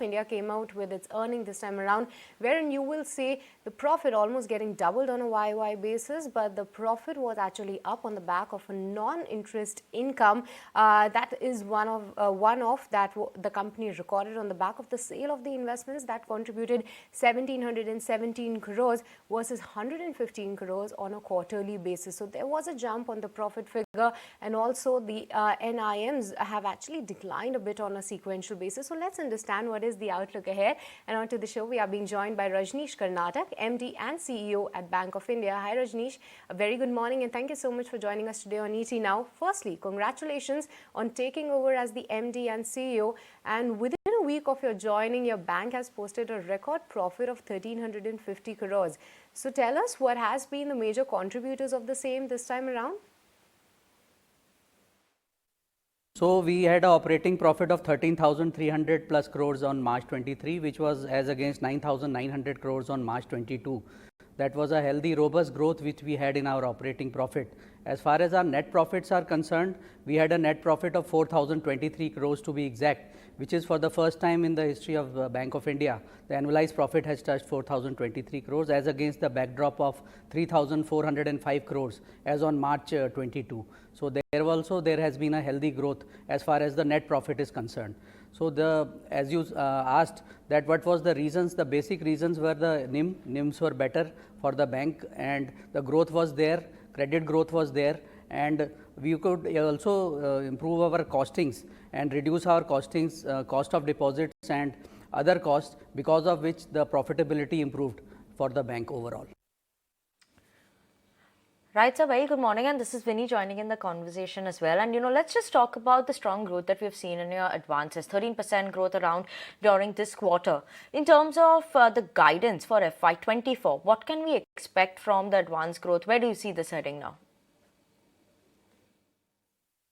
India came out with its earning this time around, wherein you will see the profit almost getting doubled on a YoY basis, but the profit was actually up on the back of a non-interest income. That is one-off that the company recorded on the back of the sale of the investments that contributed 1,717 crores versus 115 crores on a quarterly basis. So there was a jump on the profit figure, and also the NIMs have actually declined a bit on a sequential basis. So let's understand what is the outlook ahead. And onto the show, we are being joined by Rajneesh Karnatak, MD and CEO at Bank of India. Hi Rajneesh, a very good morning and thank you so much for joining us today on ET Now. Firstly, congratulations on taking over as the MD and CEO, and within a week of your joining, your bank has posted a record profit of 1,350 crores. So tell us what has been the major contributors of the same this time around. So we had an operating profit of 13,300 plus crores on March 23, which was as against 9,900 crores on March 22. That was a healthy, robust growth which we had in our operating profit. As far as our net profits are concerned, we had a net profit of 4,023 crores to be exact, which is for the first time in the history of Bank of India. The annualized profit has touched 4,023 crores as against the backdrop of 3,405 crores as on March 22. So there has been a healthy growth as far as the net profit is concerned. So as you asked that what was the reasons, the basic reasons were the NIMs were better for the bank, and the growth was there, credit growth was there, and we could also improve our costings and reduce our costings, cost of deposits and other costs, because of which the profitability improved for the bank overall. Right, sir. Very good morning, and this is Vinny joining in the conversation as well. And let's just talk about the strong growth that we've seen in your advances, 13% growth around during this quarter. In terms of the guidance for FY24, what can we expect from the advance growth? Where do you see this heading now?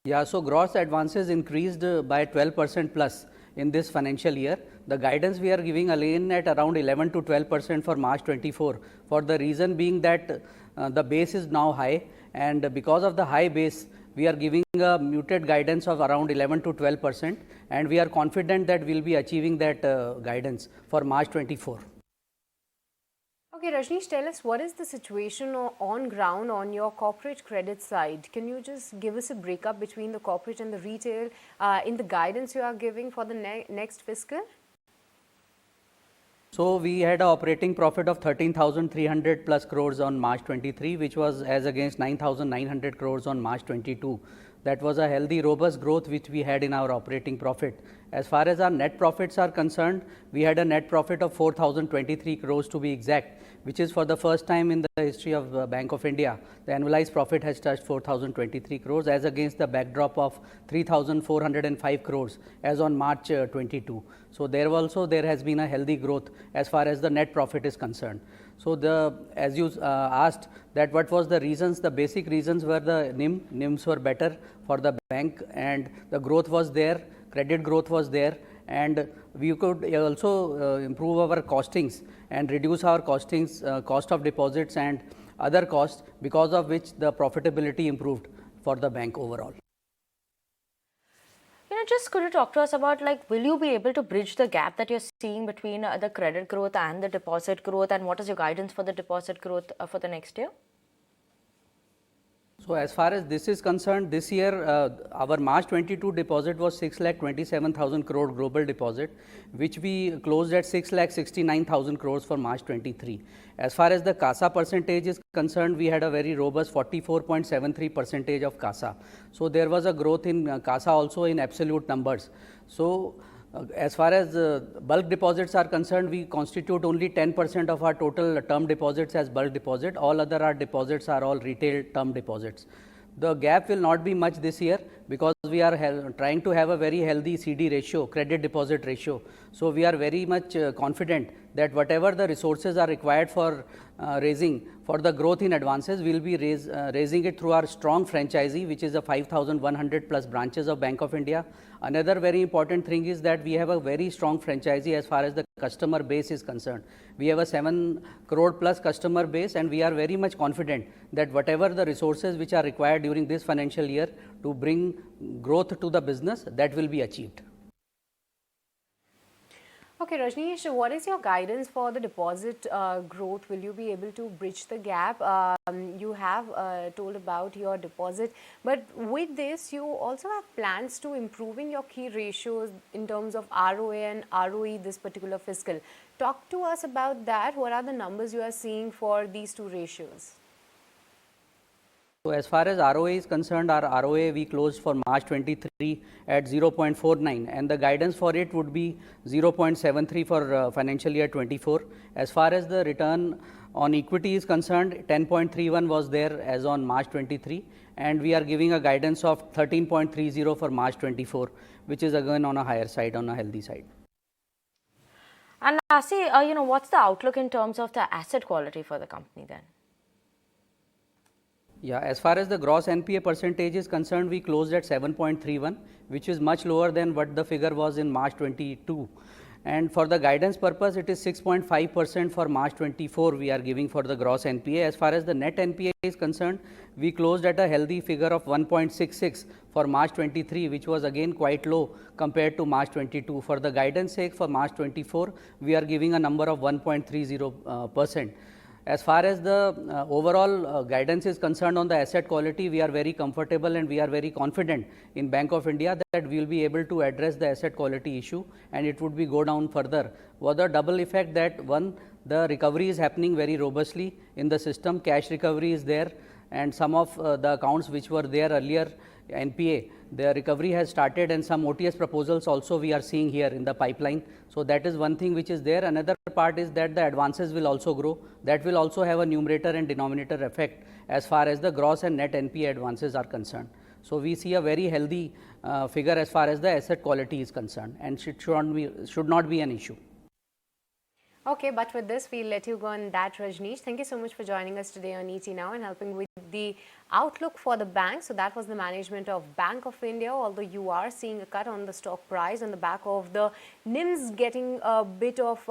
Yeah, so gross advances increased by 12% plus in this financial year. The guidance we are giving again at around 11 to 12% for March 24, for the reason being that the base is now high, and because of the high base, we are giving a muted guidance of around 11 to 12%, and we are confident that we will be achieving that guidance for March 24. Okay, Rajneesh, tell us what is the situation on ground on your corporate credit side. Can you just give us a breakup between the corporate and the retail in the guidance you are giving for the next fiscal? So we had an operating profit of 13,300 plus crores on March 23, which was as against 9,900 crores on March 22. That was a healthy, robust growth which we had in our operating profit. As far as our net profits are concerned, we had a net profit of 4,023 crores to be exact, which is for the first time in the history of Bank of India. The annualized profit has touched 4,023 crores as against the backdrop of 3,405 crores as on March 22. So there has been a healthy growth as far as the net profit is concerned. So as you asked that what was the reasons, the basic reasons were the NIMs were better for the bank, and the growth was there, credit growth was there, and we could also improve our costings and reduce our costings, cost of deposits and other costs, because of which the profitability improved for the bank overall. Just could you talk to us about, will you be able to bridge the gap that you're seeing between the credit growth and the deposit growth, and what is your guidance for the deposit growth for the next year? So as far as this is concerned, this year our March 22 deposit was 6,27,000 crore global deposit, which we closed at 6,69,000 crores for March 23. As far as the CASA percentage is concerned, we had a very robust 44.73% of CASA. So there was a growth in CASA also in absolute numbers. So as far as bulk deposits are concerned, we constitute only 10% of our total term deposits as bulk deposit. All other our deposits are all retail term deposits. The gap will not be much this year because we are trying to have a very healthy CD ratio, credit deposit ratio. So we are very much confident that whatever the resources are required for raising for the growth in advances, we will be raising it through our strong franchisee, which is a 5,100 plus branches of Bank of India. Another very important thing is that we have a very strong franchisee as far as the customer base is concerned. We have a 7 crore plus customer base, and we are very much confident that whatever the resources which are required during this financial year to bring growth to the business, that will be achieved. Okay, Rajneesh, what is your guidance for the deposit growth? Will you be able to bridge the gap? You have told about your deposit, but with this, you also have plans to improving your key ratios in terms of ROA and ROE this particular fiscal. Talk to us about that. What are the numbers you are seeing for these two ratios? So as far as ROA is concerned, our ROA we closed for March 23 at 0.49 and the guidance for it would be 0.73 for financial year 24. As far as the return on equity is concerned, 10.31 was there as on March 23 and we are giving a guidance of 13.30 for March 24, which is again on a higher side, on a healthy side. And Asi, what's the outlook in terms of the asset quality for the company then? Yeah, as far as the gross NPA percentage is concerned, we closed at 7.31, which is much lower than what the figure was in March 22. And for the guidance purpose, it is 6.5% for March 24 we are giving for the gross NPA. As far as the net NPA is concerned, we closed at a healthy figure of 1.66 for March 23, which was again quite low compared to March 22. For the guidance sake for March 24, we are giving a number of 1.30%. As far as the overall guidance is concerned on the asset quality, we are very comfortable and we are very confident in Bank of India that we will be able to address the asset quality issue and it would be go down further. Was the double effect that one, the recovery is happening very robustly in the system, cash recovery is there and some of the accounts which were there earlier NPA, the recovery has started and some OTS proposals also we are seeing here in the pipeline. So that is one thing which is there. Another part is that the advances will also grow. That will also have a numerator and denominator effect as far as the gross and net NPA advances are concerned. So we see a very healthy figure as far as the asset quality is concerned and should not be an issue. Okay, but with this, we'll let you go on that, Rajneesh. Thank you so much for joining us today on ET Now and helping with the outlook for the bank. So that was the management of Bank of India, although you are seeing a cut on the stock price on the back of the NIMs getting a bit of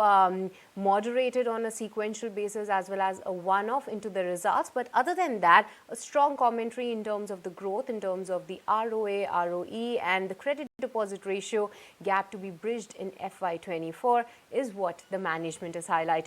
moderated on a sequential basis as well as a one-off into the results. But other than that, a strong commentary in terms of the growth, in terms of the ROA, ROE and the credit deposit ratio gap to be bridged in FY24 is what the management is highlighting.